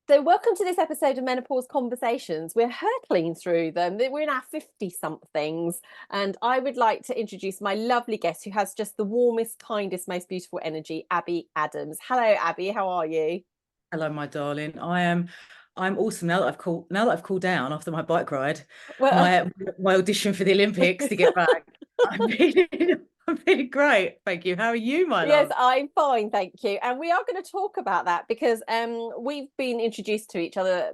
So welcome to this episode of Menopause Conversations. We're hurtling through them. We're in our 50-somethings. And I would like to introduce my lovely guest who has just the warmest, kindest, most beautiful energy, Abi Adams. Hello, Abi. How are you? Hello, my darling. I'm awesome now that I've cooled down after my bike ride, Well, my audition for the Olympics to get back. I'm feeling I'm feeling great. Thank you. How are you, my yes, love? I'm fine, thank you. And we are going to talk about that because we've been introduced to each other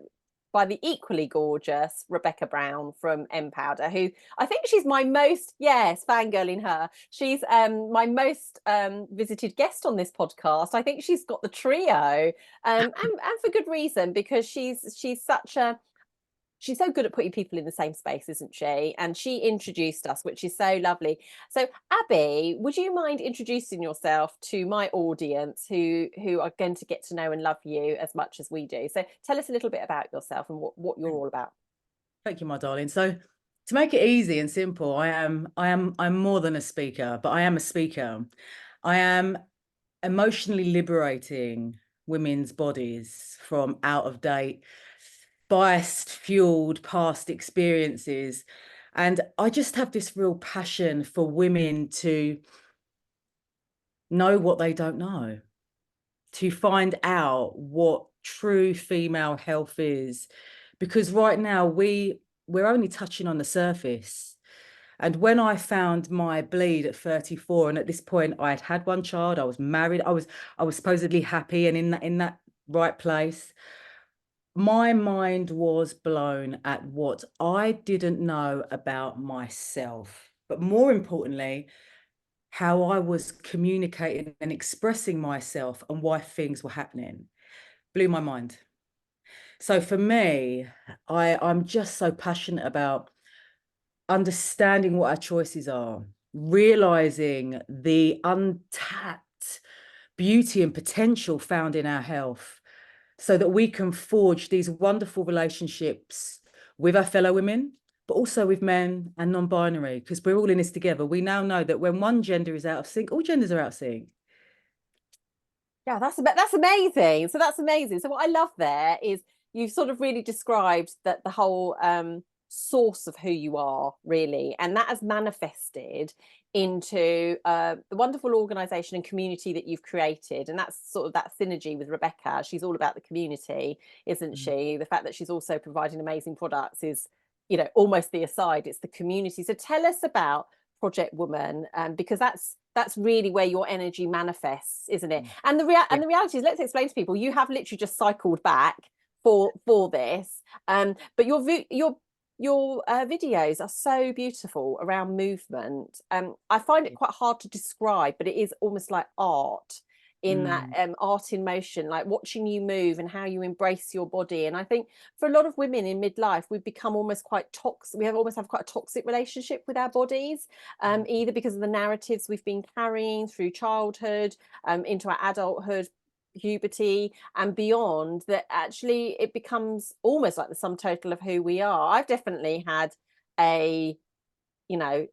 by the equally gorgeous Rebecca Brown from M Powder, who I think she's my most, yes, fangirling her. She's my most visited guest on this podcast. I think she's got the trio, and for good reason because she's so good at putting people in the same space, isn't she? And she introduced us, which is so lovely. So, Abi, would you mind introducing yourself to my audience who are going to get to know and love you as much as we do? So, tell us a little bit about yourself and what you're all about. Thank you, my darling. So to make it easy and simple, I'm more than a speaker, but I am a speaker. I am emotionally liberating women's bodies from out of date, biased, fueled past experiences. And I just have this real passion for women to know what they don't know, to find out what true female health is. Because right now we're only touching on the surface. And when I found my bleed at 34, and at this point I had had one child, I was married, I was supposedly happy and in that right place. My mind was blown at what I didn't know about myself, but more importantly, how I was communicating and expressing myself and why things were happening. Blew my mind. So for me, I'm just so passionate about understanding what our choices are, realizing the untapped beauty and potential found in our health so that we can forge these wonderful relationships with our fellow women, but also with men and non-binary, because we're all in this together. We now know that when one gender is out of sync, all genders are out of sync. Yeah, that's amazing. So that's amazing. So what I love there is you've sort of really described that the whole source of who you are, really, and that has manifested into the wonderful organization and community that you've created. And that's sort of that synergy with Rebecca. She's all about the community, isn't Mm. she? The fact that she's also providing amazing products is, almost the aside. It's the community. So tell us about Project Woman, because that's really where your energy manifests, isn't it? And Yeah. the reality is, let's explain to people, you have literally just cycled back for this, but your videos are so beautiful around movement. I find it quite hard to describe, but it is almost like art, in that Mm. art in motion, like watching you move and how you embrace your body. And I think for a lot of women in midlife, we've become almost quite toxic. We have almost have quite a toxic relationship with our bodies, either because of the narratives we've been carrying through childhood, into our adulthood, puberty and beyond, that actually it becomes almost like the sum total of who we are. I've definitely had a, you know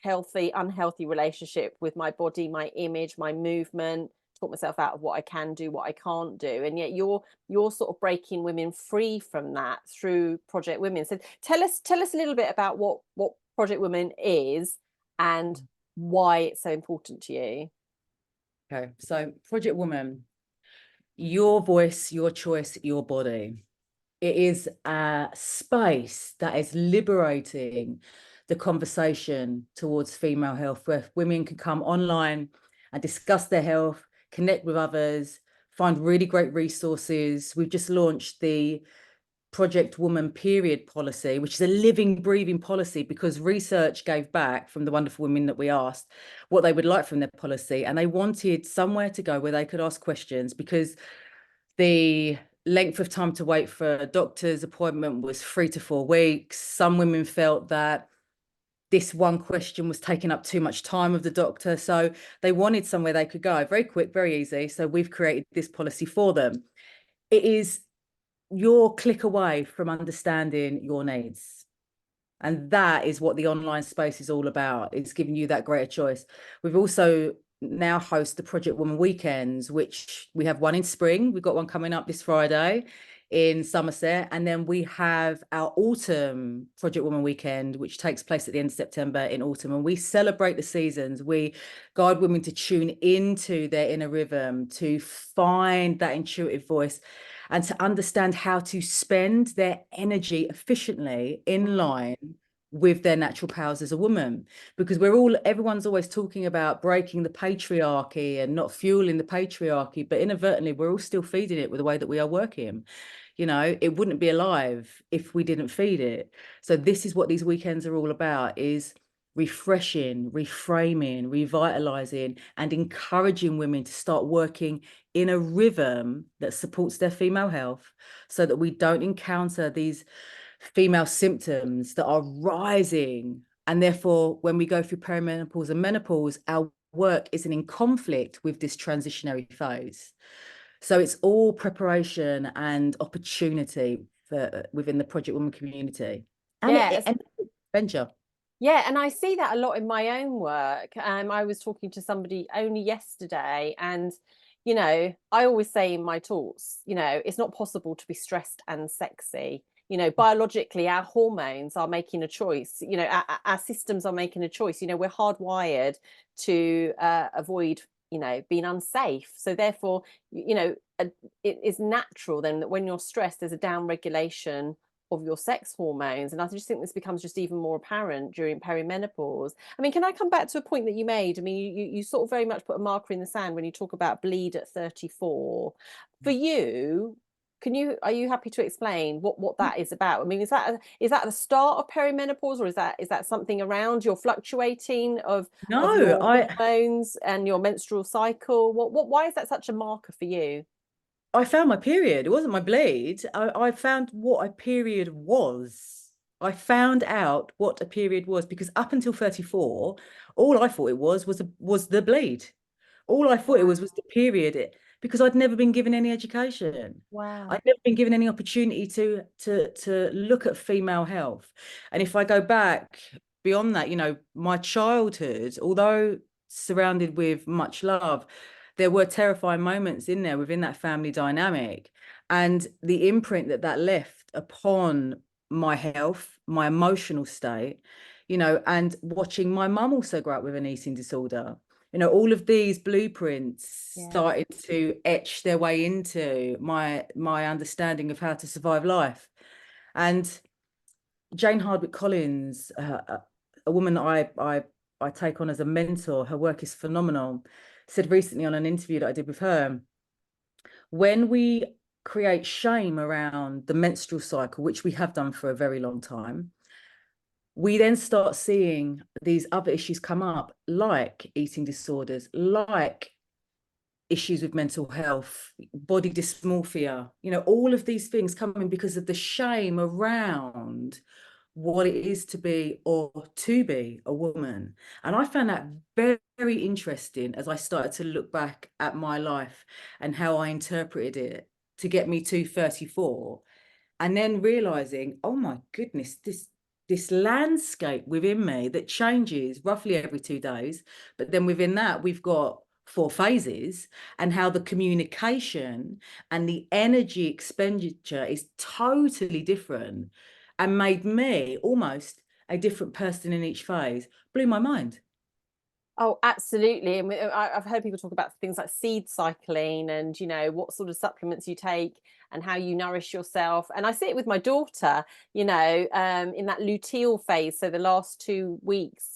healthy unhealthy relationship with my body, my image, my movement, taught myself out of what I can do, what I can't do. And yet you're sort of breaking women free from that through Project Women. So tell us a little bit about what Project Women is and why it's so important to you. Okay, so Project Woman, your voice, your choice, your body. It is a space that is liberating the conversation towards female health, where women can come online and discuss their health, connect with others, find really great resources. We've just launched the Project Woman period policy, which is a living, breathing policy because research gave back from the wonderful women that we asked what they would like from their policy. And they wanted somewhere to go where they could ask questions, because the length of time to wait for a doctor's appointment was 3 to 4 weeks. Some women felt that this one question was taking up too much time of the doctor. So they wanted somewhere they could go, very quick, very easy. So we've created this policy for them. It is your click away from understanding your needs. And that is what the online space is all about. It's giving you that greater choice. We've also now host the Project Woman weekends, which we have one in spring. We've got one coming up this Friday in Somerset. And then we have our autumn Project Woman weekend, which takes place at the end of September in autumn. And we celebrate the seasons. We guide women to tune into their inner rhythm, to find that intuitive voice, and to understand how to spend their energy efficiently in line with their natural powers as a woman. Because everyone's always talking about breaking the patriarchy and not fueling the patriarchy, but inadvertently we're all still feeding it with the way that we are working. It wouldn't be alive if we didn't feed it. So this is what these weekends are all about, is refreshing, reframing, revitalizing, and encouraging women to start working in a rhythm that supports their female health, so that we don't encounter these female symptoms that are rising. And therefore, when we go through perimenopause and menopause, our work isn't in conflict with this transitionary phase. So it's all preparation and opportunity within the Project Woman community. And Yeah, and venture. yeah, and I see that a lot in my own work. I was talking to somebody only yesterday, and I always say in my talks, it's not possible to be stressed and sexy. Biologically, our hormones are making a choice. Our systems are making a choice. We're hardwired to avoid, being unsafe. So therefore, it is natural then that when you're stressed, there's a down regulation of your sex hormones. And I just think this becomes just even more apparent during perimenopause. I mean, can I come back to a point that you made? I mean, you sort of very much put a marker in the sand when you talk about bleed at 34. For you, are you happy to explain what that is about? I mean, is that the start of perimenopause, or is that something around your fluctuating of No, your hormones and your menstrual cycle? Why is that such a marker for you? I found my period. It wasn't my bleed. I found what a period was. I found out what a period was, because up until 34, all I thought it was the bleed. All I thought it was the period, because I'd never been given any education. Wow. I'd never been given any opportunity to look at female health. And if I go back beyond that, my childhood, although surrounded with much love, there were terrifying moments in there within that family dynamic, and the imprint that left upon my health, my emotional state, and watching my mum also grow up with an eating disorder. All of these blueprints started to etch their way into my understanding of how to survive life. And Jane Hardwick Collins, a woman that I take on as a mentor, her work is phenomenal, said recently on an interview that I did with her, when we create shame around the menstrual cycle, which we have done for a very long time, we then start seeing these other issues come up, like eating disorders, like issues with mental health, body dysmorphia, all of these things coming because of the shame around what it is to be a woman. And I found that very, very interesting as I started to look back at my life and how I interpreted it to get me to 34. And then realizing, oh my goodness, this landscape within me that changes roughly every 2 days. But then within that, we've got 4 phases, and how the communication and the energy expenditure is totally different, and made me almost a different person in each phase. Blew my mind. Oh, absolutely. And I've heard people talk about things like seed cycling and, what sort of supplements you take and how you nourish yourself. And I see it with my daughter, in that luteal phase. So the last 2 weeks,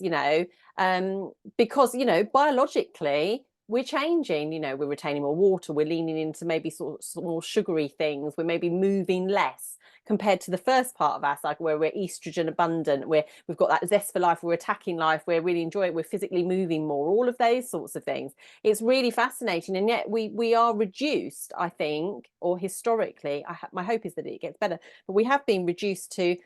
because, biologically, we're changing, we're retaining more water, we're leaning into maybe sort of more sugary things, we're maybe moving less compared to the first part of our cycle where we're estrogen abundant, where we've got that zest for life, we're attacking life, we're really enjoying it, we're physically moving more, all of those sorts of things. It's really fascinating. And yet we are reduced, I think, or historically, my hope is that it gets better, but we have been reduced to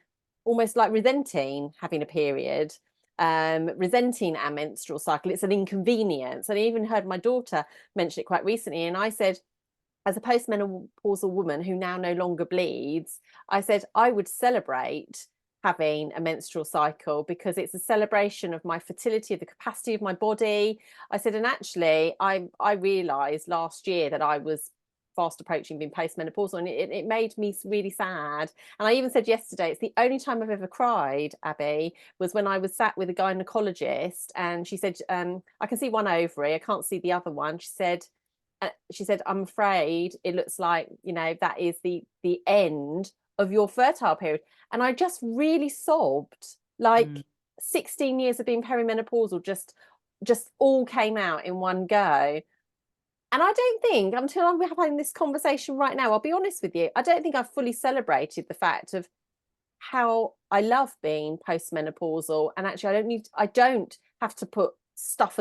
almost like resenting having a period, resenting our menstrual cycle. It's an inconvenience. And I even heard my daughter mention it quite recently. And I said, as a postmenopausal woman who now no longer bleeds, I said I would celebrate having a menstrual cycle because it's a celebration of my fertility, of the capacity of my body. I said, and actually, I realised last year that I was fast approaching being postmenopausal, and it made me really sad. And I even said yesterday, it's the only time I've ever cried, Abby, was when I was sat with a gynecologist, and she said, I can see one ovary, I can't see the other one. She said, I'm afraid it looks like, you know, that is the end of your fertile period. And I just really sobbed, like 16 years of being perimenopausal just all came out in one go. And I don't think, until I'm having this conversation right now, I'll be honest with you, I don't think I've fully celebrated the fact of how I love being postmenopausal. And actually, I don't have to put stuff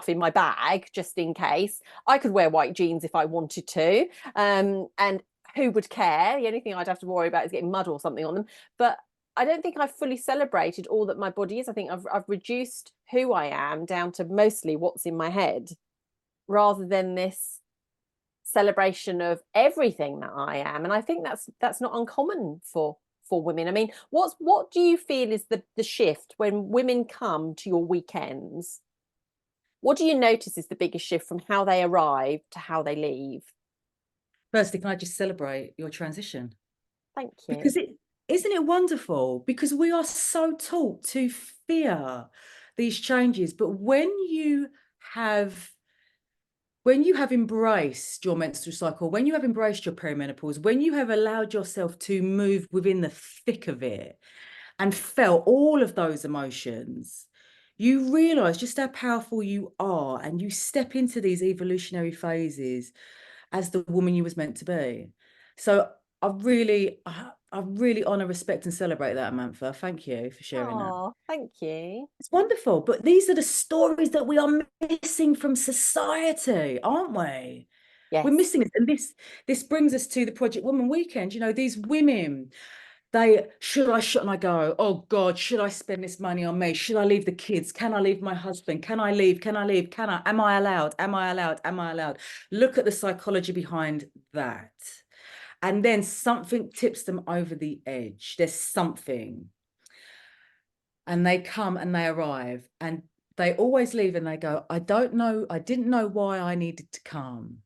in my bag just in case. I could wear white jeans if I wanted to. And who would care? The only thing I'd have to worry about is getting mud or something on them. But I don't think I've fully celebrated all that my body is. I think I've reduced who I am down to mostly what's in my head, rather than this celebration of everything that I am. And I think that's not uncommon for women. I mean, what do you feel is the shift when women come to your weekends? What do you notice is the biggest shift from how they arrive to how they leave? Firstly, can I just celebrate your transition? Thank you. Because isn't it wonderful? Because we are so taught to fear these changes. But when you have embraced your menstrual cycle, when you have embraced your perimenopause, when you have allowed yourself to move within the thick of it and felt all of those emotions, you realize just how powerful you are, and you step into these evolutionary phases as the woman you was meant to be. So I really honor, respect, and celebrate that, Amantha. Thank you for sharing that. Oh, thank you. It's wonderful. But these are the stories that we are missing from society, aren't we? We're Yes. missing it. And this brings us to the Project Woman Weekend. You know, these women, shouldn't I go? Oh God, should I spend this money on me? Should I leave the kids? Can I leave my husband? Can I leave? Can I leave? Am I allowed? Am I allowed? Am I allowed? Look at the psychology behind that. And then something tips them over the edge. There's something. And they come and they arrive, and they always leave and they go, I don't know. I didn't know why I needed to come,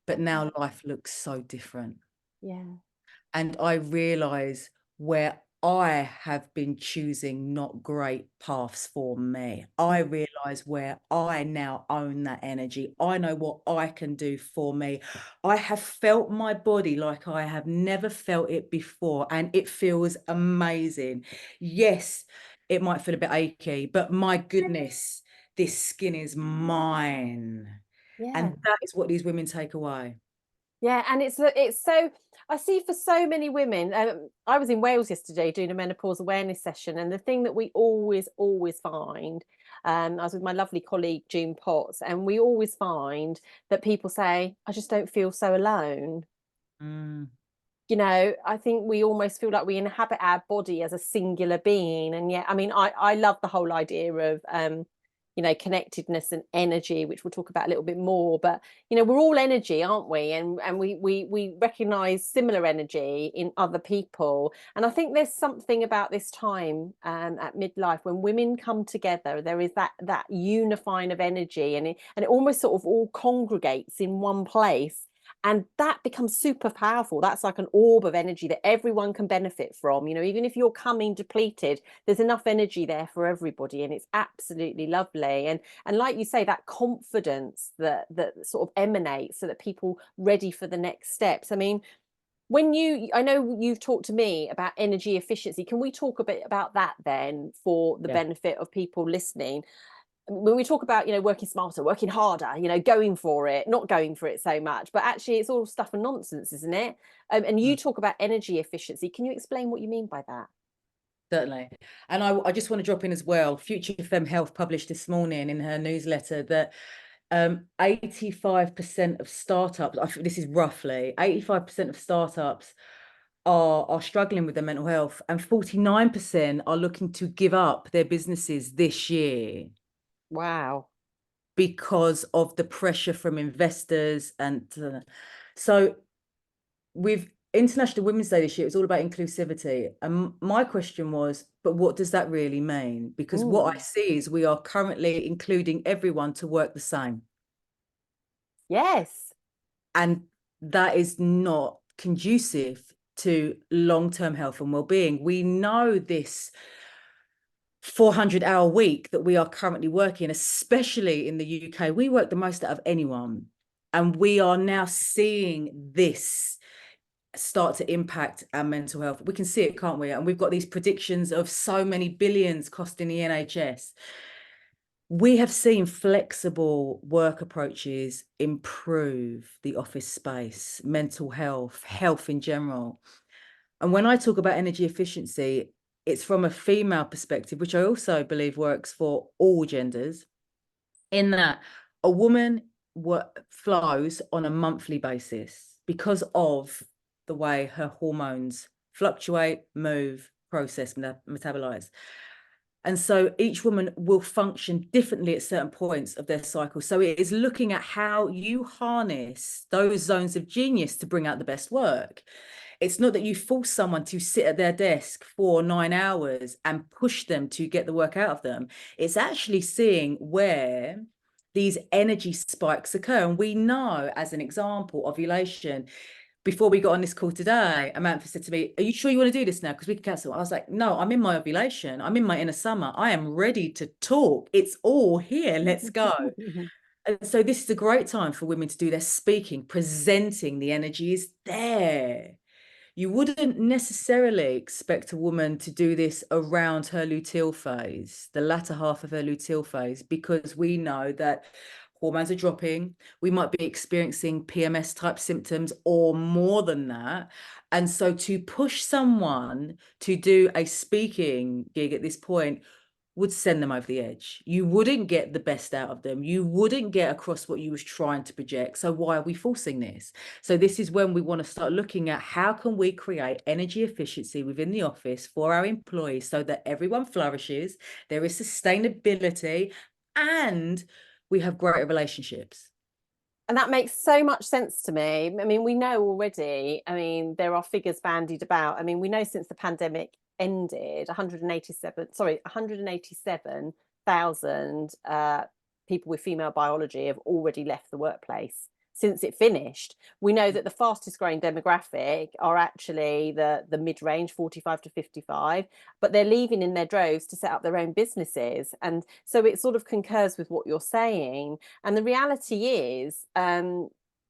but now life looks so different. Yeah. And I realize where I have been choosing not great paths for me. I realize where I now own that energy. I know what I can do for me. I have felt my body like I have never felt it before, and it feels amazing. Yes, it might feel a bit achy, but my goodness, this skin is mine. Yeah. And that is what these women take away. Yeah, and it's so, I see for so many women. I was in Wales yesterday doing a menopause awareness session, and the thing that we always find, I was with my lovely colleague June Potts, and we always find that people say, I just don't feel so alone. You know, I think we almost feel like we inhabit our body as a singular being. And yet, I mean, I love the whole idea of you know, connectedness and energy, which we'll talk about a little bit more. But you know, we're all energy, aren't we? And we recognize similar energy in other people. And I think there's something about this time at midlife when women come together, there is that unifying of energy, and it almost sort of all congregates in one place. And that becomes super powerful. That's like an orb of energy that everyone can benefit from. You know, even if you're coming depleted, there's enough energy there for everybody, and it's absolutely lovely. And like you say, that confidence that sort of emanates, so that people ready for the next steps. I mean, I know you've talked to me about energy efficiency. Can we talk a bit about that then, for the benefit of people listening? When we talk about, you know, working smarter, working harder, you know, going for it, not going for it so much, but actually it's all stuff and nonsense, isn't it? And you talk about energy efficiency. Can you explain what you mean by that? Certainly. And I just want to drop in as well. Future Femme Health published this morning in her newsletter that 85% of startups, this is roughly 85% of startups are struggling with their mental health, and 49% are looking to give up their businesses this year. Wow. Because of the pressure from investors. And so with International Women's Day this year, it's all about inclusivity. And my question was, but what does that really mean? Because what I see is we are currently including everyone to work the same. Yes. And that is not conducive to long-term health and well-being. We know this 400-hour week that we are currently working, especially in the UK, we work the most out of anyone. And we are now seeing this start to impact our mental health. We can see it, can't we? And we've got these predictions of so many billions costing the NHS. We have seen flexible work approaches improve the office space, mental health, health in general. And when I talk about energy efficiency, it's from a female perspective, which I also believe works for all genders, in that a woman flows on a monthly basis because of the way her hormones fluctuate, move, process, metabolize. And so each woman will function differently at certain points of their cycle. So it is looking at how you harness those zones of genius to bring out the best work. It's not that you force someone to sit at their desk for 9 hours and push them to get the work out of them. It's actually seeing where these energy spikes occur. And we know, as an example, ovulation. Before we got on this call today, Amantha said to me, "Are you sure you want to do this now? Because we can cancel." I was like, "No, I'm in my ovulation. I'm in my inner summer. I am ready to talk. It's all here. Let's go." And so this is a great time for women to do their speaking, presenting. The energy is there. You wouldn't necessarily expect a woman to do this around her luteal phase, the latter half of her luteal phase, because we know that hormones are dropping. We might be experiencing PMS type symptoms or more than that. And so to push someone to do a speaking gig at this point would send them over the edge. You wouldn't get the best out of them. You wouldn't get across what you was trying to project. So why are we forcing this? So this is when we want to start looking at how can we create energy efficiency within the office for our employees so that everyone flourishes, there is sustainability, and we have greater relationships. And that makes so much sense to me. I mean, we know already, I mean, there are figures bandied about. I mean, we know since the pandemic ended, 187,000 people with female biology have already left the workplace since it finished. We know that the fastest growing demographic are actually the mid-range, 45 to 55, but they're leaving in their droves to set up their own businesses. And so it sort of concurs with what you're saying. And the reality is,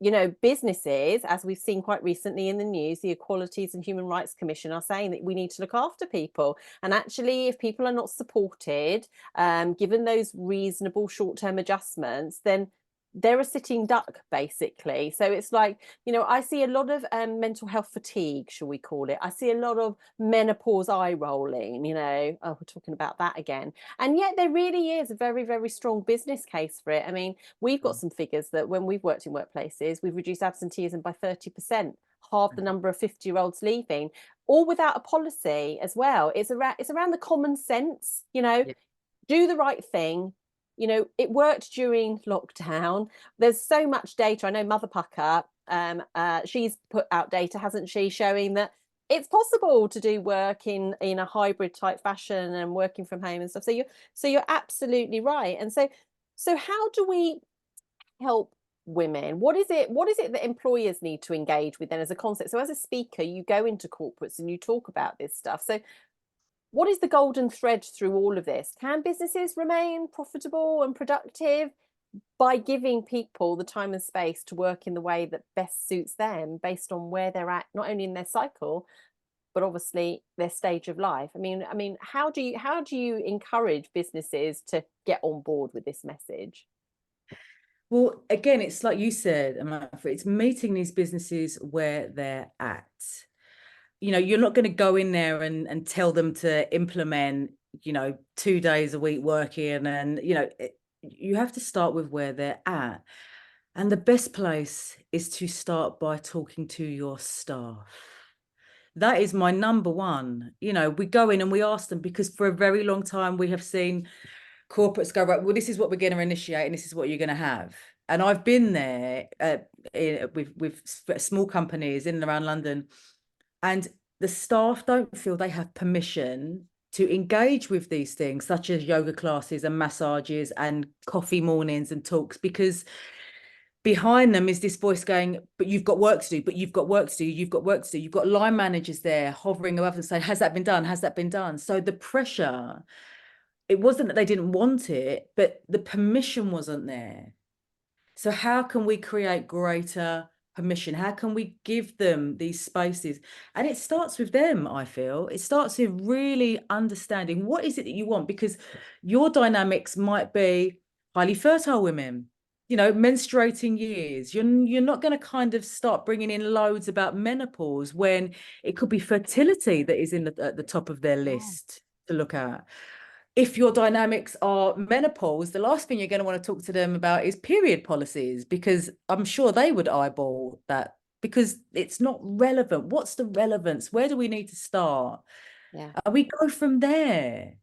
you know, businesses, as we've seen quite recently in the news, the Equalities and Human Rights Commission are saying that we need to look after people. And actually, if people are not supported, given those reasonable short-term adjustments, then they're a sitting duck, basically. So it's like, you know, I see a lot of mental health fatigue, shall we call it. I see a lot of menopause eye rolling, you know, oh, we're talking about that again. And yet there really is a very, very strong business case for it. I mean, we've got some figures that when we've worked in workplaces, we've reduced absenteeism by 30%, halved the number of 50-year-olds leaving, all without a policy as well. It's around the common sense, you know, do the right thing. You know, it worked during lockdown. There's so much data. I know Mother Pucker, she's put out data, hasn't she, showing that it's possible to do work in a hybrid type fashion and working from home and stuff. So you're absolutely right. And so how do we help women? What is it that employers need to engage with then as a concept? So as a speaker, you go into corporates and you talk about this stuff. So what is the golden thread through all of this? Can businesses remain profitable and productive by giving people the time and space to work in the way that best suits them based on where they're at, not only in their cycle, but obviously their stage of life? I mean, how do you encourage businesses to get on board with this message? Well, again, it's like you said, Amantha, it's meeting these businesses where they're at. You know, you're not going to go in there and tell them to implement, you know, 2 days a week working, and, you know, you have to start with where they're at. And the best place is to start by talking to your staff. That is my number one. You know, we go in and we ask them, because for a very long time we have seen corporates go, right, well, this is what we're going to initiate and this is what you're going to have. And I've been there with small companies in and around London, and the staff don't feel they have permission to engage with these things, such as yoga classes and massages and coffee mornings and talks, because behind them is this voice going, but you've got work to do, but you've got work to do, you've got work to do. You've got line managers there hovering above them saying, has that been done? Has that been done? So the pressure, it wasn't that they didn't want it, but the permission wasn't there. So how can we create greater permission? How can we give them these spaces? And it starts with them, I feel. It starts with really understanding what is it that you want, because your dynamics might be highly fertile women, you know, menstruating years. You're not going to kind of start bringing in loads about menopause when it could be fertility that is at the top of their list to look at. If your dynamics are menopause, the last thing you're going to want to talk to them about is period policies, because I'm sure they would eyeball that, because it's not relevant. What's the relevance? Where do we need to start? Yeah. And we go from there.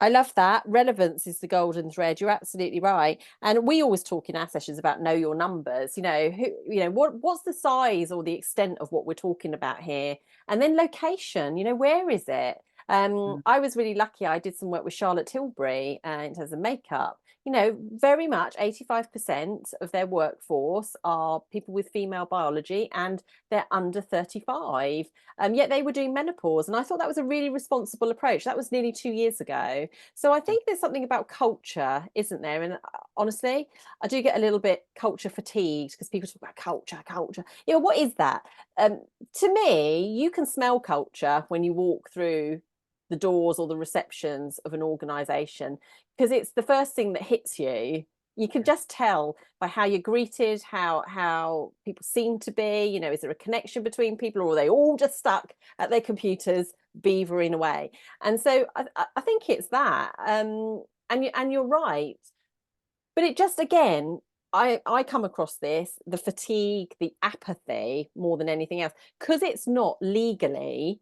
I love that. Relevance is the golden thread. You're absolutely right. And we always talk in our sessions about know your numbers. What's the size or the extent of what we're talking about here? And then location, where is it? I was really lucky. I did some work with Charlotte Tilbury in terms of makeup. Very much 85% of their workforce are people with female biology, and they're under 35. Yet they were doing menopause. And I thought that was a really responsible approach. That was nearly 2 years ago. So I think there's something about culture, isn't there? And honestly, I do get a little bit culture fatigued because people talk about culture. What is that? To me, you can smell culture when you walk through the doors or the receptions of an organization, because it's the first thing that hits you. You can just tell by how you're greeted, how people seem to be. Is there a connection between people, or are they all just stuck at their computers beavering away? And so I think it's that. And you're right. But it just, again, I come across the fatigue, the apathy more than anything else, because it's not legally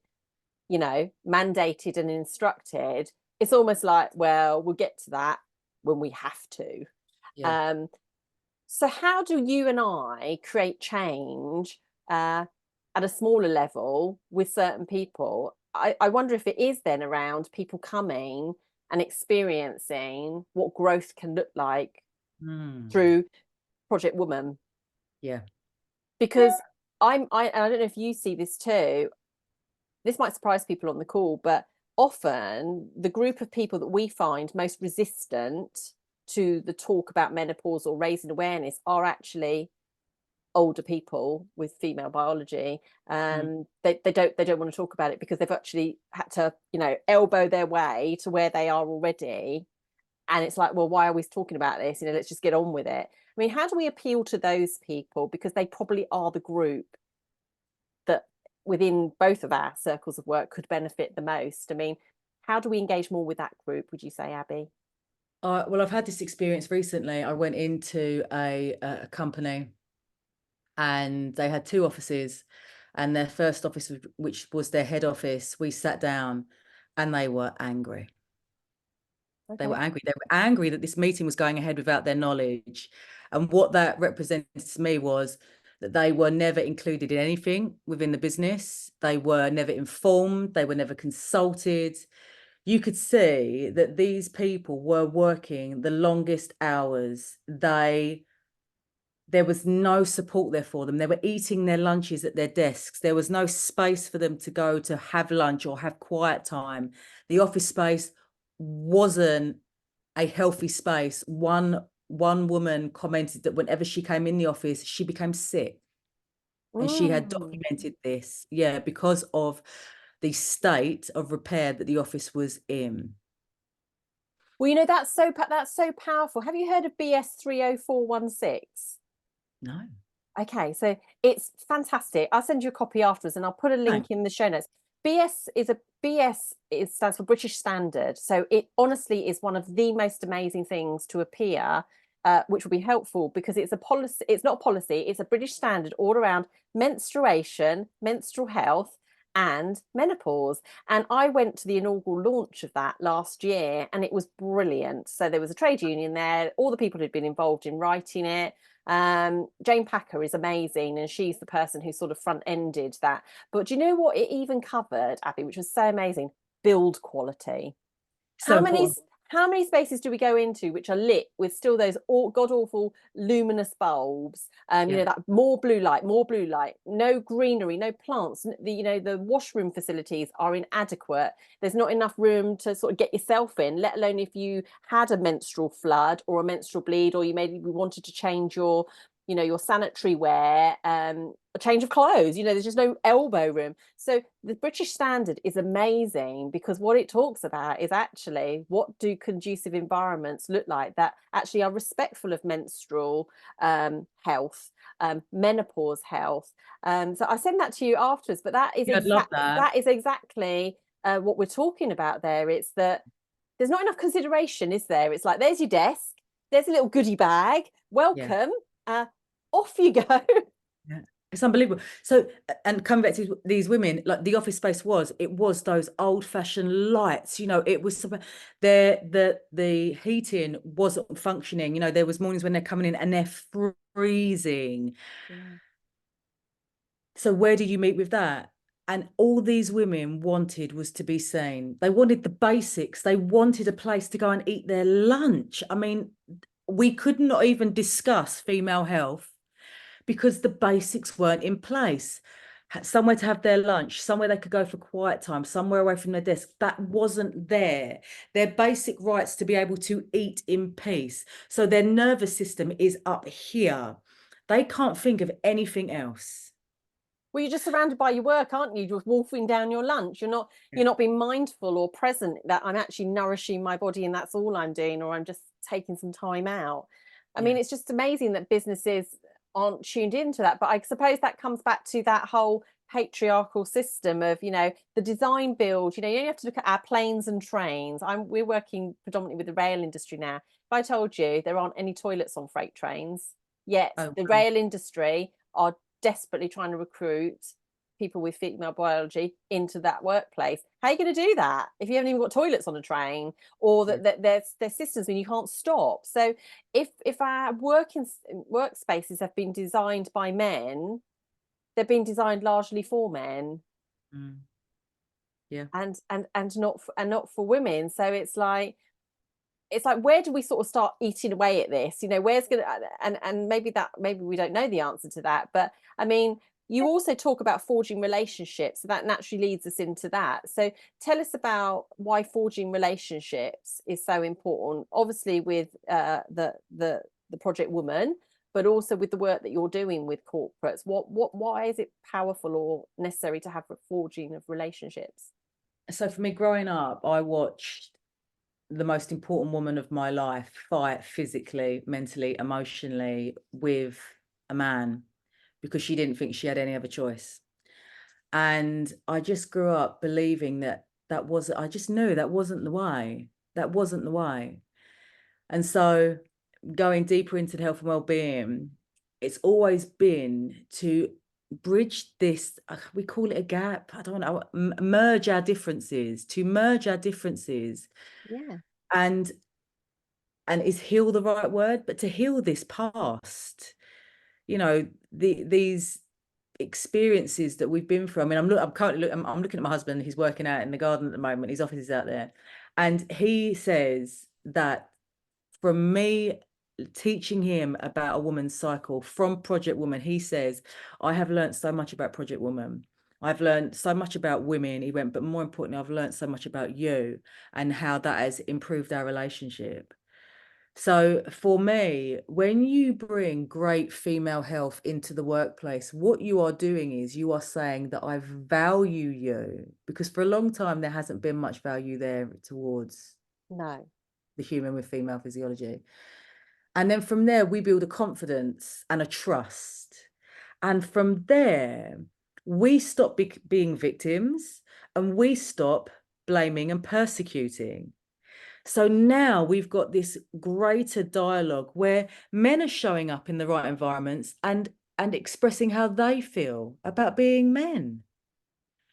mandated and instructed. It's almost like, well, we'll get to that when we have to. Yeah. So how do you and I create change at a smaller level with certain people? I wonder if it is then around people coming and experiencing what growth can look like through Project Woman. Yeah. Because I don't know if you see this too. This might surprise people on the call, but often the group of people that we find most resistant to the talk about menopause or raising awareness are actually older people with female biology. They don't want to talk about it because they've actually had to elbow their way to where they are already, and it's like, well, why are we talking about this? Let's just get on with it. I mean, how do we appeal to those people, because they probably are the group that within both of our circles of work could benefit the most? I mean, how do we engage more with that group, would you say, Abi? Well, I've had this experience recently. I went into a company, and they had two offices, and their first office, which was their head office, we sat down and they were angry. Okay. They were angry. They were angry that this meeting was going ahead without their knowledge. And what that represented to me was that they were never included in anything within the business. They were never informed. They were never consulted. You could see that these people were working the longest hours. There was no support there for them. They were eating their lunches at their desks. There was no space for them to go to have lunch or have quiet time. The office space wasn't a healthy space. One woman commented that whenever she came in the office, she became sick. And she had documented this, because of the state of repair that the office was in. Well, that's so powerful. Have you heard of BS 30416? No. Okay, so it's fantastic. I'll send you a copy afterwards, and I'll put a link in the show notes. BS stands for British Standard. So it honestly is one of the most amazing things to appear, which will be helpful, because it's a policy. It's not a policy. It's a British standard all around menstruation, menstrual health, and menopause. And I went to the inaugural launch of that last year, and it was brilliant. So there was a trade union there. All the people who'd been involved in writing it. Jane Packer is amazing, and she's the person who sort of front-ended that. But do you know what it even covered, Abi, which was so amazing? Build quality. So important. how many spaces do we go into which are lit with still those god awful luminous bulbs? You know, that more blue light, no greenery, no plants. The washroom facilities are inadequate. There's not enough room to sort of get yourself in, let alone if you had a menstrual flood or a menstrual bleed, or you maybe wanted to change your sanitary wear, a change of clothes. There's just no elbow room. So the British standard is amazing, because what it talks about is actually, what do conducive environments look like that actually are respectful of menstrual health, menopause health. So I send that to you afterwards, but that is I'd love that. that is exactly what we're talking about there. It's that there's not enough consideration, is there? It's like, there's your desk, there's a little goodie bag, welcome, off you go. Yeah. It's unbelievable. So, and coming back to these women, like the office space was those old-fashioned lights. It was the heating wasn't functioning. There was mornings when they're coming in and they're freezing. Yeah. So where do you meet with that? And all these women wanted was to be seen. They wanted the basics. They wanted a place to go and eat their lunch. I mean, we could not even discuss female health because the basics weren't in place. Somewhere to have their lunch, somewhere they could go for quiet time, somewhere away from their desk. That wasn't there. Their basic rights to be able to eat in peace. So their nervous system is up here. They can't think of anything else. Well, you're just surrounded by your work, aren't you? Just wolfing down your lunch. You're not being mindful or present that I'm actually nourishing my body and that's all I'm doing, or I'm just taking some time out. I mean, it's just amazing that businesses aren't tuned into that. But I suppose that comes back to that whole patriarchal system of, the design build. You have to look at our planes and trains. We're working predominantly with the rail industry now. If I told you there aren't any toilets on freight trains, yet the rail industry are desperately trying to recruit people with female biology into that workplace. How are you going to do that if you haven't even got toilets on a train, or that there's systems when you can't stop? So if our workspaces have been designed by men, they've been designed largely for men. Yeah. And not for women. So it's like, where do we sort of start eating away at this? Where's gonna, and maybe we don't know the answer to that. But I mean, you also talk about forging relationships, so that naturally leads us into that. So tell us about why forging relationships is so important, obviously with the Project Woman, but also with the work that you're doing with corporates. Why is it powerful or necessary to have a forging of relationships? So for me, growing up, I watched the most important woman of my life fight physically, mentally, emotionally with a man because she didn't think she had any other choice. And I just grew up believing I just knew that wasn't the way. That wasn't the way. And so going deeper into the health and well-being, it's always been to bridge this, we call it a gap, I don't know, merge our differences, Yeah. and is heal the right word? But to heal this past, these experiences that we've been through. I mean, I'm looking at my husband. He's working out in the garden at the moment. His office is out there, and he says that from me teaching him about a woman's cycle from Project Woman, he says, I have learned so much about Project Woman. I've learned so much about women. He went, but more importantly, I've learned so much about you and how that has improved our relationship. So for me, when you bring great female health into the workplace, what you are doing is you are saying that I value you, because for a long time, there hasn't been much value there towards the human with female physiology. And then from there, we build a confidence and a trust. And from there, we stop being victims and we stop blaming and persecuting. So now we've got this greater dialogue where men are showing up in the right environments and expressing how they feel about being men.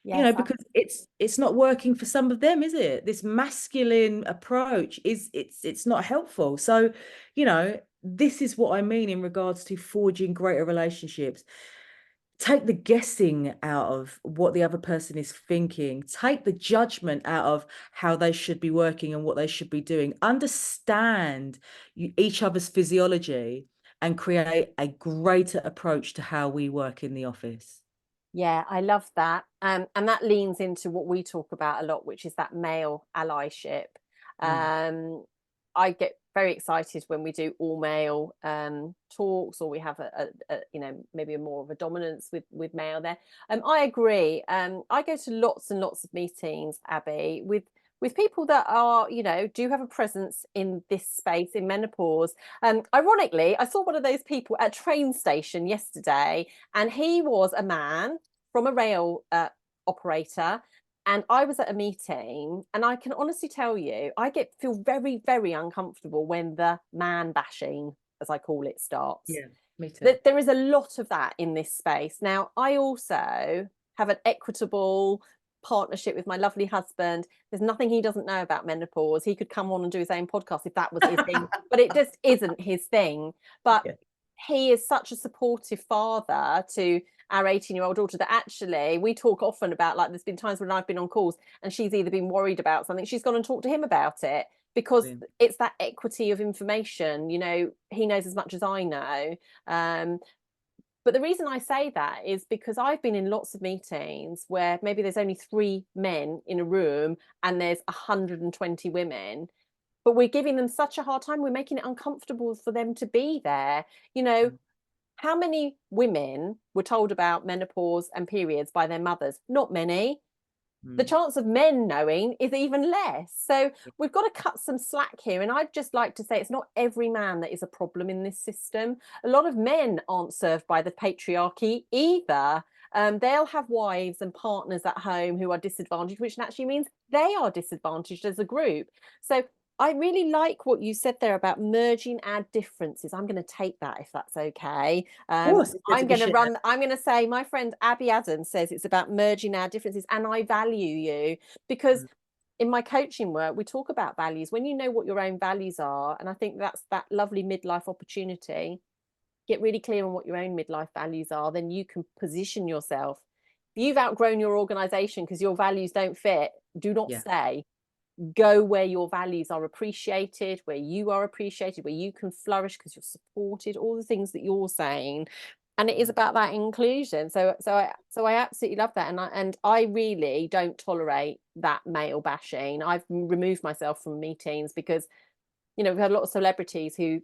Yes, Because it's not working for some of them, is it? This masculine approach it's not helpful. So, this is what I mean in regards to forging greater relationships. take the guessing out of what the other person is thinking, take the judgment out of how they should be working and what they should be doing, understand each other's physiology, and create a greater approach to how we work in the office. Yeah, I love that. And that leans into what we talk about a lot, which is that male allyship. Um, I get very excited when we do all male talks, or we have a you know, maybe a more of a dominance with male there. I agree. I go to lots and lots of meetings, Abby, with people that are, you know, do have a presence in this space in menopause. Ironically, I saw one of those people at a train station yesterday, and he was a man from a rail operator, and I was at a meeting, and I can honestly tell you, I feel very, very uncomfortable when the man bashing, as I call it, starts. Yeah, me too. There is a lot of that in this space. Now, I also have an equitable partnership with my lovely husband. There's nothing he doesn't know about menopause. He could come on and do his own podcast if that was his thing, but it just isn't his thing. But Yeah. he is such a supportive father to our 18-year-old daughter that actually we talk often about, like, there's been times when I've been on calls and she's either been worried about something, she's gone and talked to him about it, because Brilliant. it's that equity of information. You know, he knows as much as I know. But the reason I say that is because I've been in lots of meetings where maybe there's only 3 men in a room and there's 120 women, but we're giving them such a hard time. We're making it uncomfortable for them to be there. You know, how many women were told about menopause and periods by their mothers? Not many. The chance of men knowing is even less. So we've got to cut some slack here. And I'd just like to say, it's not every man that is a problem in this system. A lot of men aren't served by the patriarchy either. They'll have wives and partners at home who are disadvantaged, which actually means they are disadvantaged as a group. So I really like what you said there about merging our differences. I'm going to take that, if that's okay. Of course, it's I'm to be going to shared. I'm going to say, my friend Abi Adams says it's about merging our differences, and I value you, because in my coaching work, we talk about values. When you know what your own values are, and I think that's that lovely midlife opportunity, get really clear on what your own midlife values are, then you can position yourself. If you've outgrown your organization because your values don't fit, do not Yeah. stay. Go where your values are appreciated, where you are appreciated, where you can flourish because you're supported, all the things that you're saying. And it is about that inclusion. So I absolutely love that. And I really don't tolerate that male bashing. I've removed myself from meetings because, you know, we've had a lot of celebrities who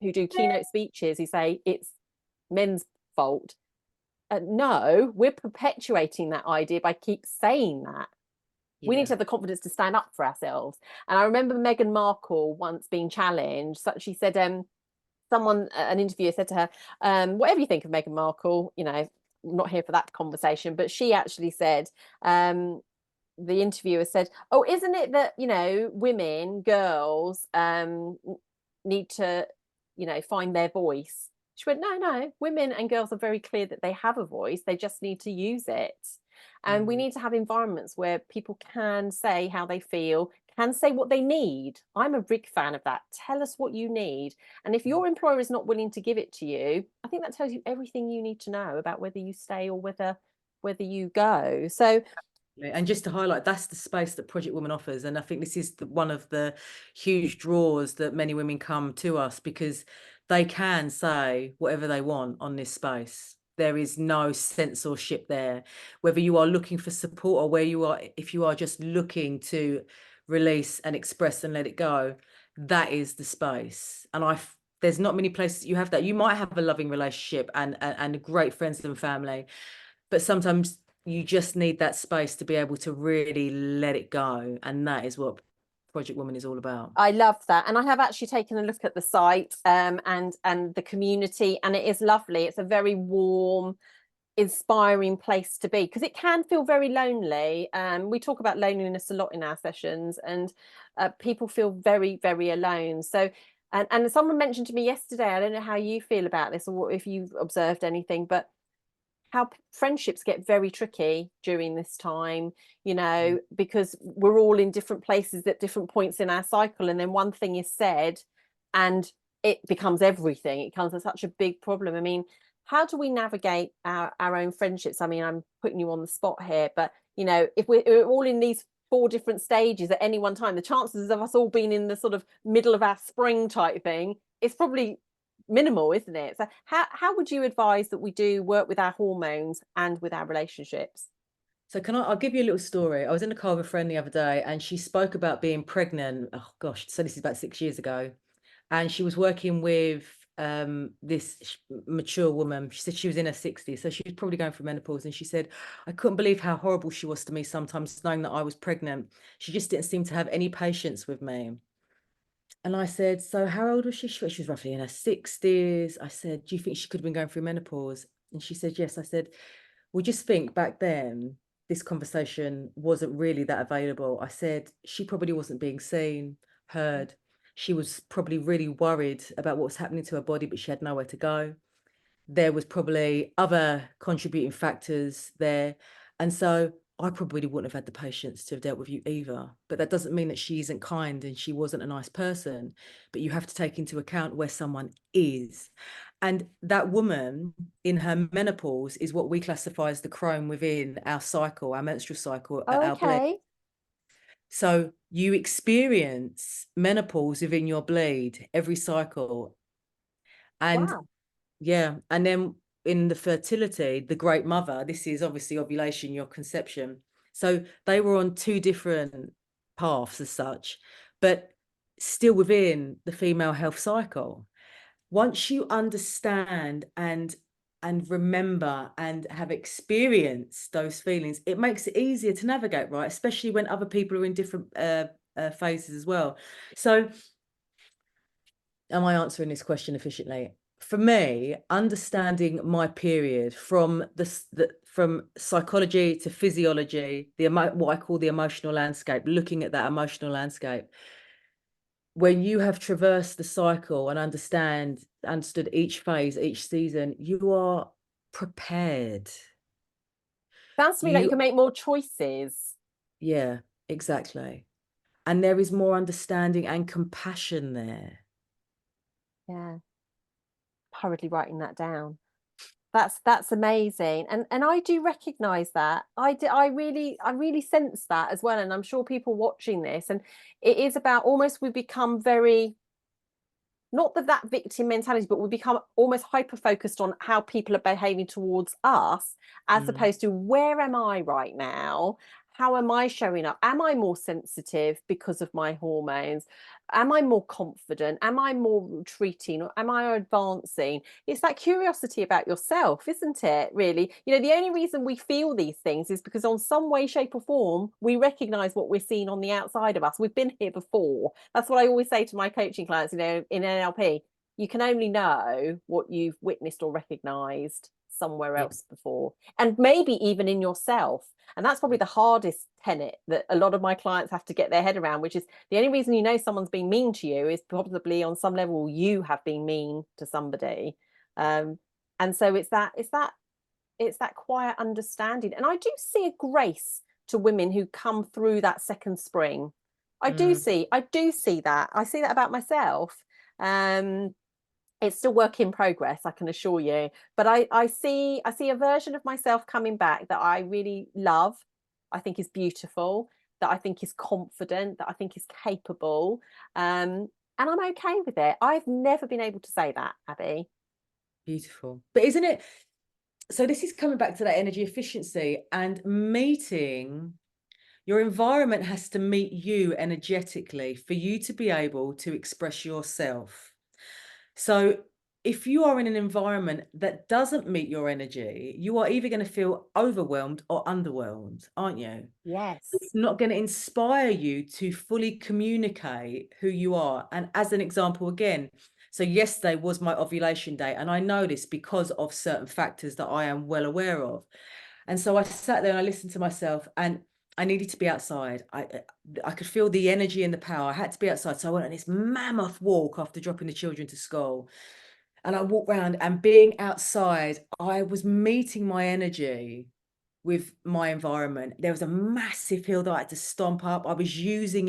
do keynote speeches who say it's men's fault. No, we're perpetuating that idea by keep saying that. We need to have the confidence to stand up for ourselves. And I remember Meghan Markle once being challenged. So she said, an interviewer said to her, whatever you think of Meghan Markle, you know, I'm not here for that conversation. But she actually said, the interviewer said, oh, isn't it that, you know, women, girls need to, you know, find their voice? She went, no, women and girls are very clear that they have a voice. They just need to use it. And we need to have environments where people can say how they feel, can say what they need. I'm a big fan of that. Tell us what you need. And if your employer is not willing to give it to you, I think that tells you everything you need to know about whether you stay or whether you go. So, and just to highlight, that's the space that Project Woman offers. And I think this is one of the huge draws that many women come to us, because they can say whatever they want on this space. There is no censorship there, whether you are looking for support or where you are, if you are just looking to release and express and let it go, that is the space. And there's not many places you have that. You might have a loving relationship and great friends and family, but sometimes you just need that space to be able to really let it go. And that is what Project Woman is all about. I love that. And I have actually taken a look at the site and the community, and it is lovely. It's a very warm, inspiring place to be, because it can feel very lonely. We talk about loneliness a lot in our sessions, and people feel very, very alone. So, and someone mentioned to me yesterday, I don't know how you feel about this or if you've observed anything, but how friendships get very tricky during this time, you know, because we're all in different places at different points in our cycle, and then one thing is said and it becomes everything. It becomes such a big problem. I mean, how do we navigate our own friendships? I mean, I'm putting you on the spot here, but you know, if we're all in these 4 different stages at any one time, the chances of us all being in the sort of middle of our spring type thing is probably minimal, isn't it? So how would you advise that we do work with our hormones and with our relationships? So I'll give you a little story. I was in the car with a friend the other day and she spoke about being pregnant. Oh gosh, so this is about 6 years ago. And she was working with this mature woman. She said she was in her 60s, so she was probably going through menopause. And she said, I couldn't believe how horrible she was to me sometimes, knowing that I was pregnant. She just didn't seem to have any patience with me. And I said, so how old was she? She was roughly in her 60s. I said, do you think she could have been going through menopause? And she said, yes. I said, well, just think back then, this conversation wasn't really that available. I said, she probably wasn't being seen, heard. She was probably really worried about what was happening to her body, but she had nowhere to go. There was probably other contributing factors there. And so I probably wouldn't have had the patience to have dealt with you either. But that doesn't mean that she isn't kind and she wasn't a nice person. But you have to take into account where someone is. And that woman in her menopause is what we classify as the crone within our cycle, our menstrual cycle, our bleed. Okay. So you experience menopause within your bleed every cycle. And Wow. yeah, and then in the fertility, the great mother, this is obviously ovulation, your conception. So they were on 2 different paths as such, but still within the female health cycle. Once you understand and remember and have experienced those feelings, it makes it easier to navigate, right? Especially when other people are in different phases as well. So am I answering this question efficiently? For me, understanding my period from from psychology to physiology, what I call the emotional landscape, looking at that emotional landscape. When you have traversed the cycle and understood each phase, each season, you are prepared. Sounds to me like you You, can make more choices. yeah, exactly. And there is more understanding and compassion there. Yeah, hurriedly writing that down. That's amazing, and I do recognize that. I really sense that as well, and I'm sure people watching this, and it is about almost we become very, not that victim mentality, but we become almost hyper focused on how people are behaving towards us, as Mm, opposed to where am I right now? How am I showing up? Am I more sensitive because of my hormones? Am I more confident? Am I more retreating? Or am I advancing? It's that curiosity about yourself, isn't it? Really, you know, the only reason we feel these things is because, on some way, shape, or form, we recognize what we're seeing on the outside of us. We've been here before. That's what I always say to my coaching clients, you know, in NLP. You can only know what you've witnessed or recognized somewhere yeah, else before, and maybe even in yourself. And that's probably the hardest tenet that a lot of my clients have to get their head around, which is the only reason you know someone's been mean to you is probably on some level you have been mean to somebody. And so it's that quiet understanding. And I do see a grace to women who come through that second spring. mm, I do see that. I see that about myself. Um, it's still work in progress, I can assure you. But I see a version of myself coming back that I really love, I think is beautiful, that I think is confident, that I think is capable. And I'm okay with it. I've never been able to say that, Abby. beautiful. But isn't it? So this is coming back to that energy efficiency and meeting. Your environment has to meet you energetically for you to be able to express yourself. So if you are in an environment that doesn't meet your energy, you are either going to feel overwhelmed or underwhelmed, aren't you? Yes. It's not going to inspire you to fully communicate who you are. And as an example, again, so yesterday was my ovulation day, and I know this because of certain factors that I am well aware of. And so I sat there and I listened to myself, and I needed to be outside. I could feel the energy and the power. I had to be outside. So I went on this mammoth walk after dropping the children to school. And I walked around, and being outside, I was meeting my energy with my environment. There was a massive hill that I had to stomp up. I was using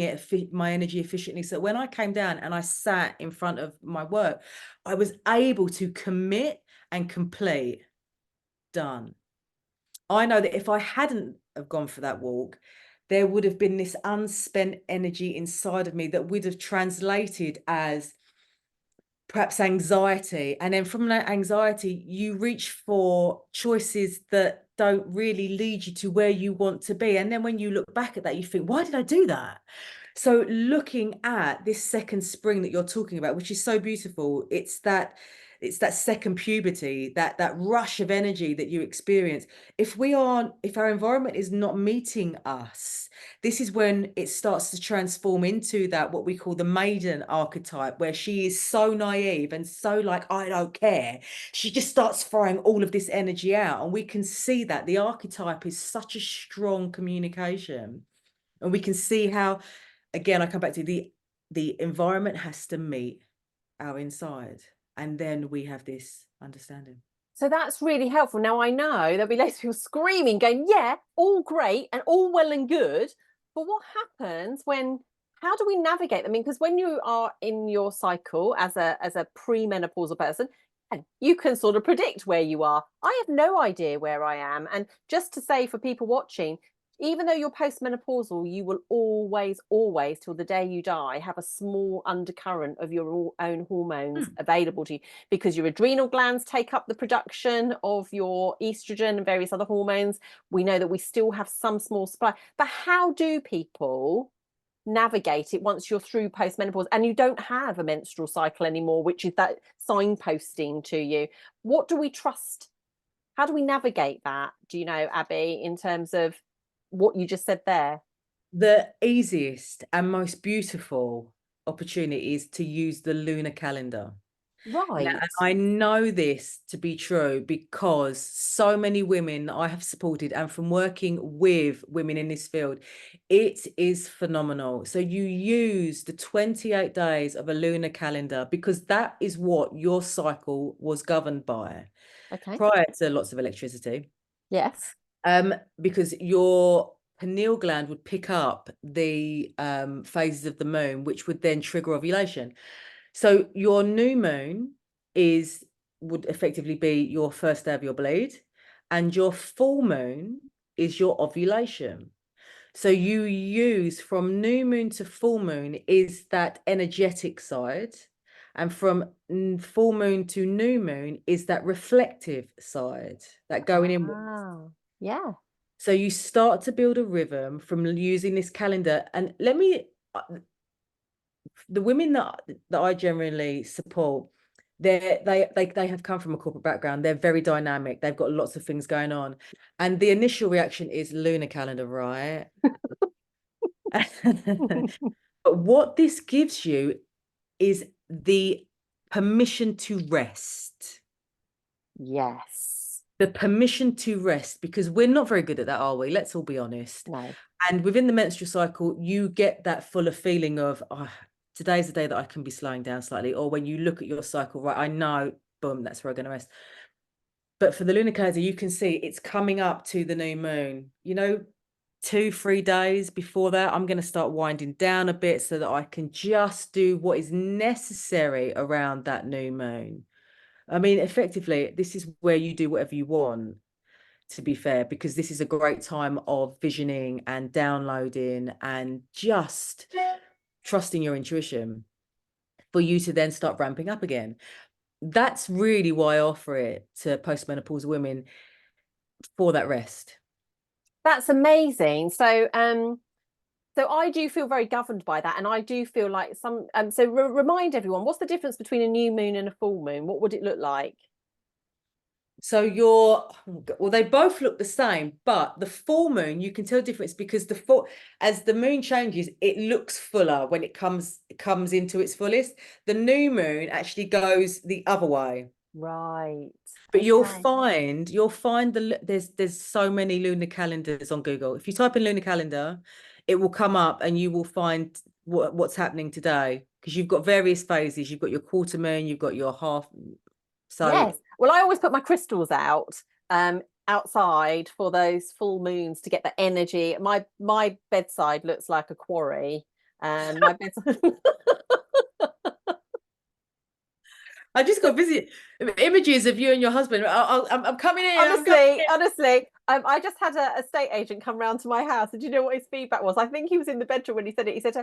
my energy efficiently. So when I came down and I sat in front of my work, I was able to commit and complete. Done. I know that if I hadn't have gone for that walk, there would have been this unspent energy inside of me that would have translated as perhaps anxiety. And then from that anxiety, you reach for choices that don't really lead you to where you want to be. And then when you look back at that, you think, why did I do that? So looking at this second spring that you're talking about, which is so beautiful, it's that second puberty, that rush of energy that you experience. If our environment is not meeting us, this is when it starts to transform into that what we call the maiden archetype, where she is so naive and so like, I don't care. She just starts throwing all of this energy out. And we can see that the archetype is such a strong communication. And we can see how, again, I come back to the environment has to meet our inside. And then we have this understanding. So that's really helpful. Now I know there'll be loads of people screaming, going, yeah, all great and all well and good. But what happens how do we navigate? I mean, because when you are in your cycle as a premenopausal person, you can sort of predict where you are. I have no idea where I am. And just to say for people watching, even though you're postmenopausal, you will always, till the day you die, have a small undercurrent of your own hormones available to you, because your adrenal glands take up the production of your estrogen and various other hormones. We know that we still have some small supply. But how do people navigate it once you're through postmenopause and you don't have a menstrual cycle anymore, which is that signposting to you? What do we trust? How do we navigate that? Do you know, Abi, in terms of what you just said there? The easiest and most beautiful opportunity is to use the lunar calendar. Now, Right. I know this to be true because so many women I have supported, and from working with women in this field, it is phenomenal. So you use the 28 days of a lunar calendar because that is what your cycle was governed by Okay. prior to lots of electricity. Yes. Because your pineal gland would pick up the phases of the moon, which would then trigger ovulation. So your new moon would effectively be your first day of your bleed, and your full moon is your ovulation. So you use from new moon to full moon is that energetic side, and from full moon to new moon is that reflective side, that going inward. Yeah. So you start to build a rhythm from using this calendar. And the women that I generally support, they have come from a corporate background. They're very dynamic. They've got lots of things going on. And the initial reaction is lunar calendar, right? But what this gives you is the permission to rest. Yes. The permission to rest, because we're not very good at that, are we? Let's all be honest. No. And within the menstrual cycle, you get that fuller feeling of, oh, today's the day that I can be slowing down slightly. Or when you look at your cycle, right, I know, boom, that's where I'm going to rest. But for the lunar calendar, you can see it's coming up to the new moon. 2-3 days before that, I'm going to start winding down a bit so that I can just do what is necessary around that new moon. I mean, effectively, this is where you do whatever you want, to be fair, because this is a great time of visioning and downloading and just trusting your intuition for you to then start ramping up again. That's really why I offer it to postmenopausal women, for that rest. That's amazing. So I do feel very governed by that, and I do feel like remind everyone, what's the difference between a new moon and a full moon? What would it look like? So they both look the same, but the full moon, you can tell the difference because as the moon changes, it looks fuller when it comes into its fullest. The new moon actually goes the other way. Right. But Okay. you'll find there's so many lunar calendars on Google. If you type in lunar calendar, it will come up and you will find what's happening today, because you've got various phases. You've got your quarter moon, you've got your half. So Yes. Well, I always put my crystals outside for those full moons to get the energy. My bedside looks like a quarry. My bedside. I just got busy images of you and your husband. I'm coming in. I'm coming Honestly, in. honestly, I just had a estate agent come round to my house, and do you know what his feedback was? I think he was in the bedroom when he said it. He said,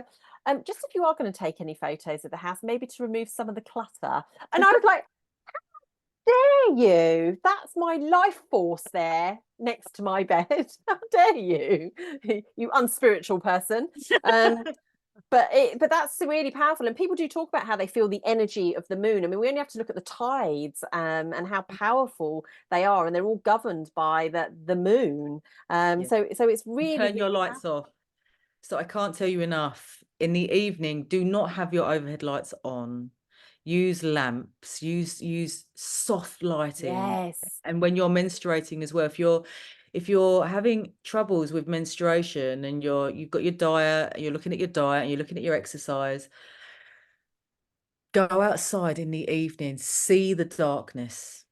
just if you are going to take any photos of the house, maybe to remove some of the clutter. And I was like, dare you? That's my life force there next to my bed. How dare you, you unspiritual person? But that's really powerful, and people do talk about how they feel the energy of the moon. I mean, we only have to look at the tides, and how powerful they are, and they're all governed by the moon. Yeah. So it's You really, turn your really lights powerful. off. So I can't tell you enough. In the evening, do not have your overhead lights on. Use lamps, use soft lighting. Yes. And when you're menstruating as well, if you're having troubles with menstruation and you've got your diet, and you're looking at your diet and you're looking at your exercise, go outside in the evening, see the darkness.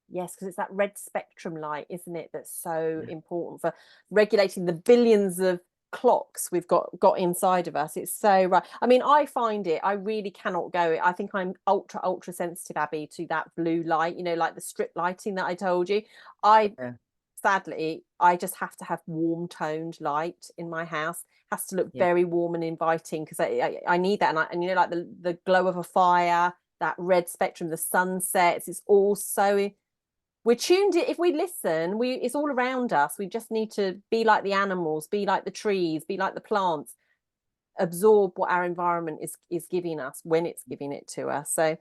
Yes, because it's that red spectrum light, isn't it, that's so Yeah. important for regulating the billions of clocks we've got inside of us. It's so right. I mean, I find it, I really cannot go. I think I'm ultra sensitive, Abby, to that blue light, like the strip lighting that I told you. I Yeah. Sadly, I just have to have warm toned light in my house. Has to look Yeah. very warm and inviting, because I need that. And like the glow of a fire, that red spectrum, the sunsets, it's all so, we're tuned in. If we listen, it's all around us. We just need to be like the animals, be like the trees, be like the plants, absorb what our environment is giving us when it's giving it to us. So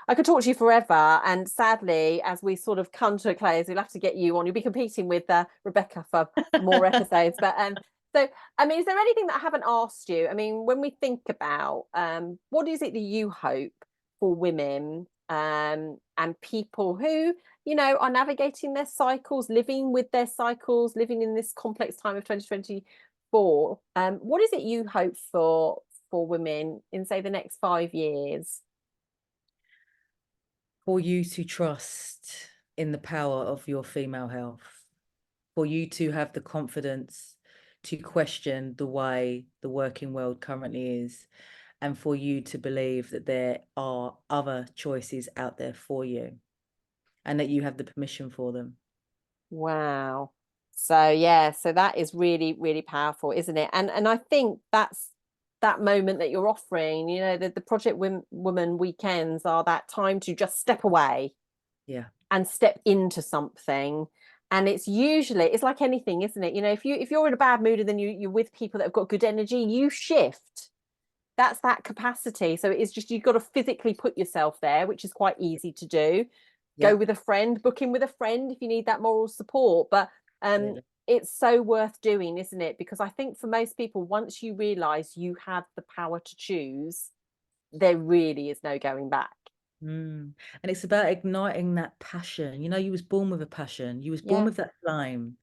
I could talk to you forever, and sadly, as we sort of come to a close, we'll have to get you on. You'll be competing with Rebecca for more episodes. But so I mean, is there anything that I haven't asked you? I mean, when we think about what is it that you hope for women, and people who are navigating their cycles, living with their cycles, living in this complex time of 2024, what is it you hope for women in, say, the next 5 years? For you to trust in the power of your female health, for you to have the confidence to question the way the working world currently is, and for you to believe that there are other choices out there for you and that you have the permission for them. Wow. So yeah, so that is really, really powerful, isn't it? And I think that's that moment that you're offering, the Project Woman weekends are that time to just step away Yeah. and step into something. And it's like anything, isn't it? If you're in a bad mood and then you're with people that have got good energy, you shift. That's that capacity. So it's just, you've got to physically put yourself there, which is quite easy to do. Go Yeah. with a friend, book in with a friend if you need that moral support. But Absolutely. it's so worth doing, isn't it? Because I think for most people, once you realize you have the power to choose, there really is no going back. And it's about igniting that passion. You was born with a passion. You was born Yeah. with that flame.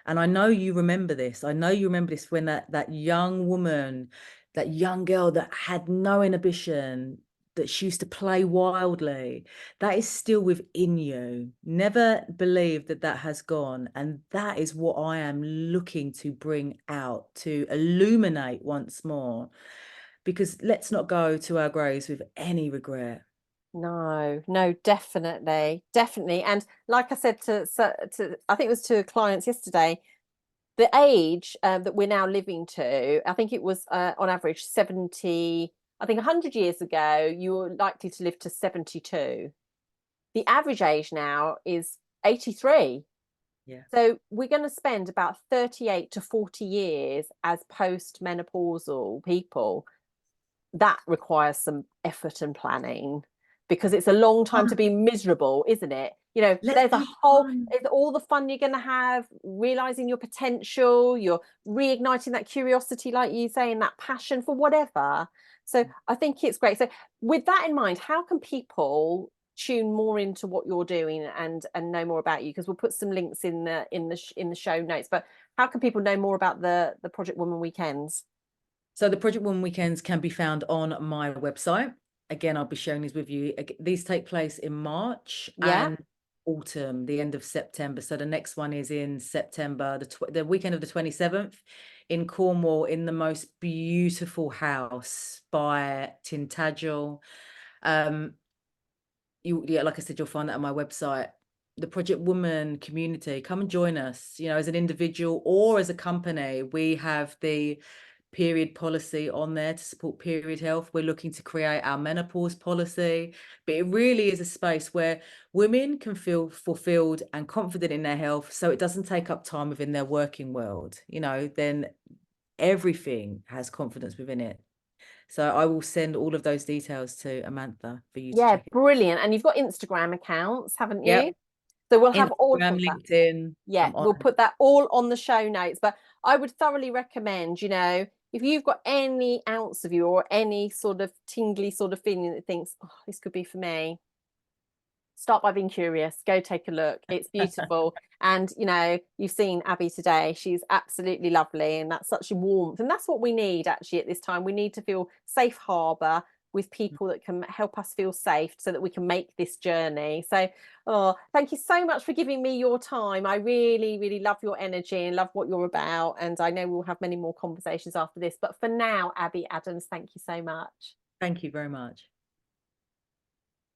And I know you remember this. I know you remember this when that young woman, that young girl that had no inhibition, that she used to play wildly, that is still within you. Never believe that that has gone. And that is what I am looking to bring out, to illuminate once more. Because let's not go to our graves with any regret. No, definitely. And like I said to I think it was to clients yesterday, the age that we're now living to, I think it was on average 70. I think 100 years ago, you were likely to live to 72. The average age now is 83. Yeah. So we're going to spend about 38 to 40 years as post-menopausal people. That requires some effort and planning, because it's a long time to be miserable, isn't it? Let's There's a have whole, fun. it's all the fun you're going to have, realizing your potential, you're reigniting that curiosity, like you say, and that passion for whatever. So I think it's great. So with that in mind, how can people tune more into what you're doing and know more about you? Because we'll put some links in the show notes. But how can people know more about the Project Woman weekends? So the Project Woman weekends can be found on my website. Again, I'll be sharing these with you. These take place in March Yeah. and autumn, the end of September. So the next one is in September, the weekend of the 27th in Cornwall, in the most beautiful house by Tintagel. yeah, like I said, you'll find that on my website. The Project Woman community, come and join us, you know, as an individual or as a company. We have the period policy on there to support period health. We're looking to create our menopause policy, but it really is a space where women can feel fulfilled and confident in their health, so it doesn't take up time within their working world, you know, then everything has confidence within it. So I will send all of those details to Amantha for you to Yeah, check it. brilliant. And you've got Instagram accounts, haven't you? Yep. So we'll have all Instagram, of that. LinkedIn, Yeah, I'm on we'll it. put that all on the show notes. But I would thoroughly recommend, you know, if you've got any ounce of you or any sort of tingly sort of feeling that thinks, oh, this could be for me, start by being curious, go take a look. It's beautiful. And, you know, you've seen Abi today. She's absolutely lovely. And that's such a warmth. And that's what we need actually at this time. We need to feel safe harbor with people that can help us feel safe so that we can make this journey. So, oh, thank you so much for giving me your time. I really, really love your energy and love what you're about. And I know we'll have many more conversations after this. But for now, Abi Adams, thank you so much. Thank you very much.